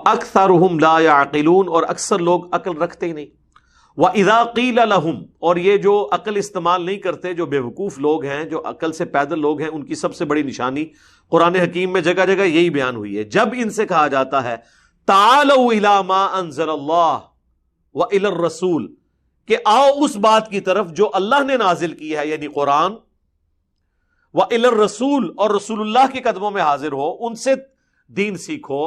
وَأَكْثَرُهُمْ لَا يَعْقِلُونَ، اور اکثر لوگ عقل رکھتے ہی نہیں. وَإِذَا قِيلَ لَهُمْ، اور یہ جو عقل استعمال نہیں کرتے، جو بیوقوف لوگ ہیں، جو عقل سے پیدل لوگ ہیں، ان کی سب سے بڑی نشانی قرآن حکیم میں جگہ جگہ یہی بیان ہوئی ہے. جب ان سے کہا جاتا ہے تَعَالَوْا إِلَىٰ مَا أَنزَلَ اللَّهُ وَإِلَى الرَّسُولِ، کہ آؤ اس بات کی طرف جو اللہ نے نازل کی ہے، یعنی قرآن، وَإِلَى الرَّسُولِ، اور رسول اللہ کے قدموں میں حاضر ہو، ان سے دین سیکھو.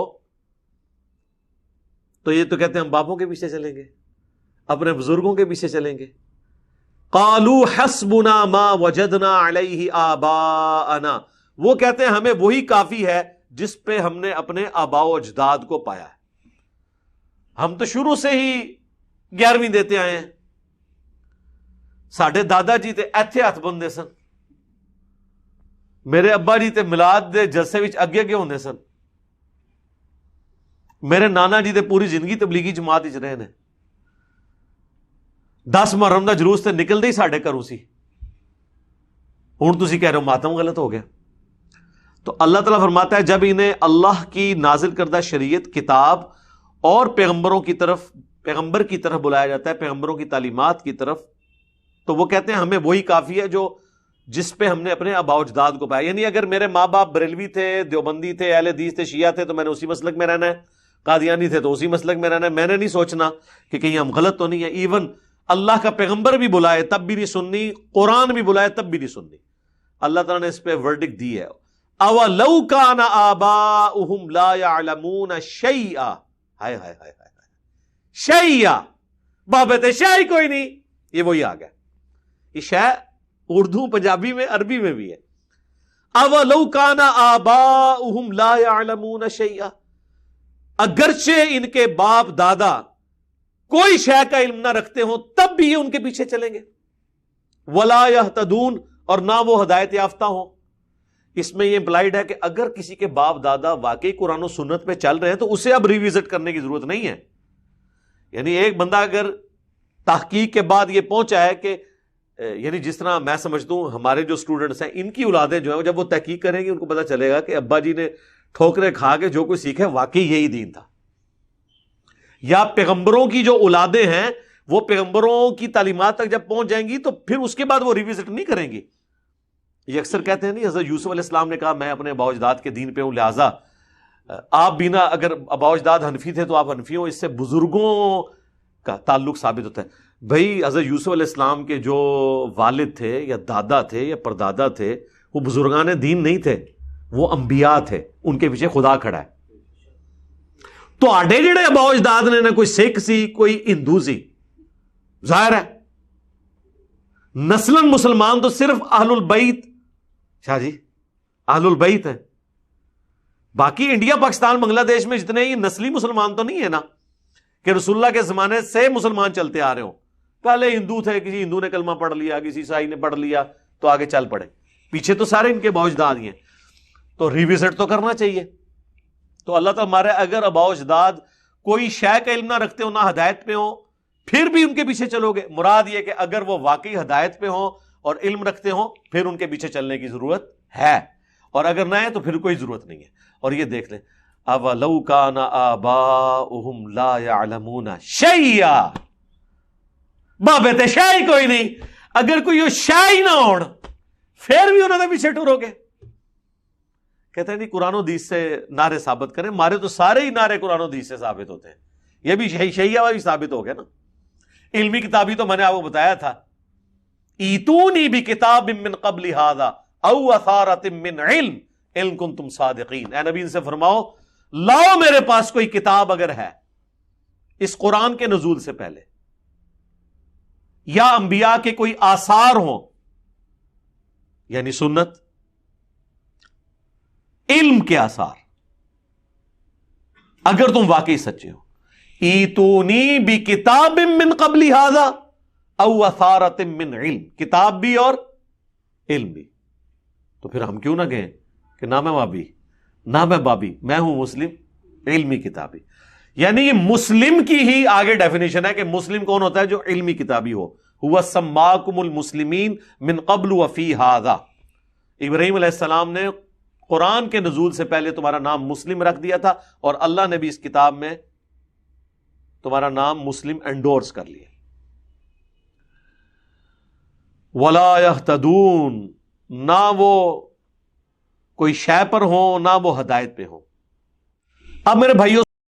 تو یہ تو کہتے ہیں ہم باپوں کے پیچھے چلیں گے، اپنے بزرگوں کے پیچھے چلیں گے. قالوا حسبنا ما وجدنا علیہ آباءنا، وہ کہتے ہیں ہمیں وہی کافی ہے جس پہ ہم نے اپنے آباء و اجداد کو پایا ہے. ہم تو شروع سے ہی 11ویں دیتے آئے ہیں. ساڈے دادا جی تے ایتھے ہاتھ بندے سن، میرے ابا جی تے میلاد دے جلسے وچ اگے اگے ہوندے سن، میرے نانا جی تے پوری زندگی تبلیغی جماعت وچ رہے نے. 10 محرم دا جلوس تے نکلدے ہی ساڈے گھروں سی. ہن تسی کہہ رہے ہو ماتم غلط ہو گیا. تو اللہ تعالیٰ فرماتا ہے جب انہیں اللہ کی نازل کردہ شریعت، کتاب اور پیغمبر کی طرف بلایا جاتا ہے، پیغمبروں کی تعلیمات کی طرف، تو وہ کہتے ہیں ہمیں وہی کافی ہے جو جس پہ ہم نے اپنے آباء و اجداد کو پایا. یعنی اگر میرے ماں باپ بریلوی تھے، دیوبندی تھے، اہل حدیث تھے، شیعہ تھے، تو میں نے اسی مسلک میں رہنا ہے. قادیانی تھے تو اسی مسلک میں رہنا ہے. میں نے نہیں سوچنا کہ کہیں ہم غلط تو نہیں ہے. ایون اللہ کا پیغمبر بھی بلائے تب بھی نہیں سننی، قرآن بھی بلائے تب بھی نہیں سننی. اللہ تعالیٰ نے اس پہ ورڈک دی ہے. اَوَلَوْ كَانَ آبَاؤُهُمْ لَا يَعْلَمُونَ شَيْئًا، ہائے ہائے ہائے ہائے شَيْئًا، بابت شَيْء کوئی نہیں. یہ وہی آ گیا. یہ شے اردو، پنجابی میں، عربی میں بھی ہے. اَوَلَوْ كَانَ آبَاؤُهُمْ لَا يَعْلَمُونَ شَيْئًا، اگرچہ ان کے باپ دادا کوئی شے کا علم نہ رکھتے ہوں تب بھی یہ ان کے پیچھے چلیں گے. وَلَا يَهْتَدُونَ، اور نہ وہ ہدایت یافتہ ہوں. اس میں یہ امپلائڈ ہے کہ اگر کسی کے باپ دادا واقعی قرآن و سنت پہ چل رہے ہیں تو اسے اب ریوزٹ کرنے کی ضرورت نہیں ہے. یعنی ایک بندہ اگر تحقیق کے بعد یہ پہنچا ہے کہ یعنی جس طرح میں سمجھتا ہوں ہمارے جو اسٹوڈنٹس ہیں ان کی اولادیں جو ہیں جب وہ تحقیق کریں گے ان کو پتہ چلے گا کہ ابا جی نے ٹھوکریں کھا کے جو کوئی سیکھے واقعی یہی دین تھا. یا پیغمبروں کی جو اولادیں ہیں وہ پیغمبروں کی تعلیمات تک جب پہنچ جائیں گی تو پھر اس کے بعد وہ ریوزٹ نہیں کریں گی. یہ اکثر کہتے ہیں نہیں، حضرت یوسف علیہ السلام نے کہا میں اپنے آباء و اجداد کے دین پہ ہوں، لہٰذا آپ بھی نہ، اگر آباء و اجداد حنفی تھے تو آپ حنفی ہوں. اس سے بزرگوں کا تعلق ثابت ہوتا ہے. بھائی حضرت یوسف علیہ السلام کے جو والد تھے یا دادا تھے یا پردادا تھے وہ بزرگان دین نہیں تھے، وہ انبیاء تھے، ان کے پیچھے خدا کھڑا ہے. تو آڈے جڑے آباء و اجداد نے نہ کوئی سکھ سی کوئی ہندو سی، ظاہر ہے نسلاً مسلمان تو صرف اہل البیت، شاہ جی اہل البیت ہیں. باقی انڈیا پاکستان بنگلہ دیش میں جتنے یہ نسلی مسلمان تو نہیں ہے نا کہ رسول اللہ کے زمانے سے مسلمان چلتے آ رہے ہوں. پہلے ہندو تھے، کسی ہندو نے کلمہ پڑھ لیا، کسی عیسائی نے پڑھ لیا تو آگے چل پڑے. پیچھے تو سارے ان کے آباء و اجداد ہی ہیں. تو ریوزٹ تو کرنا چاہیے. تو اللہ تعالیٰ ہمارے اگر آباء و اجداد کوئی شے کا علم نہ رکھتے ہو، نہ ہدایت پہ ہوں، پھر بھی ان کے پیچھے چلو گے. مراد یہ کہ اگر وہ واقعی ہدایت پہ ہوں اور علم رکھتے ہوں پھر ان کے پیچھے چلنے کی ضرورت ہے، اور اگر نہ ہے تو پھر کوئی ضرورت نہیں ہے. اور یہ دیکھ لیں اَوَلَوْ كَانَ آبَاؤُهُمْ لَا يَعْلَمُونَ شَيْئًا، بابت شَيْء کوئی نہیں. اگر کوئی وہ شے نہ ہون پھر بھی انہوں نے پیچھے ٹورو گے. کہتے ہیں نہیں قرآن و حدیث سے نعرے ثابت کریں. مارے تو سارے ہی نعرے قرآن و حدیث سے ثابت ہوتے ہیں. یہ بھی شیعہ والی ثابت ہو گیا نا. علمی کتابی تو میں نے آپ کو بتایا تھا، ایتونی بکتاب من قبل ھذا او اثارۃ من علم ان کنتم صادقین. اے نبی ان سے فرماؤ لاؤ میرے پاس کوئی کتاب اگر ہے اس قرآن کے نزول سے پہلے، یا انبیاء کے کوئی آثار ہوں، یعنی سنت، علم کے آثار، اگر تم واقعی سچے ہو. ایتونی بکتاب من قبل ھذا او اثارۃ من علم، کتاب بھی اور علم بھی. تو پھر ہم کیوں نہ کہیں کہ نہ میں وابی نہ میں بابی، میں ہوں مسلم علمی کتابی. یعنی یہ مسلم کی ہی آگے ڈیفینیشن ہے کہ مسلم کون ہوتا ہے؟ جو علمی کتابی ہو. هو سماکم المسلمین من قبل وفی ھذا. ابراہیم علیہ السلام نے قرآن کے نزول سے پہلے تمہارا نام مسلم رکھ دیا تھا، اور اللہ نے بھی اس کتاب میں تمہارا نام مسلم انڈورس کر لیا. ولا یہتدون، نہ وہ کوئی شے پر ہوں، نہ وہ ہدایت پہ ہوں. اب میرے بھائیوں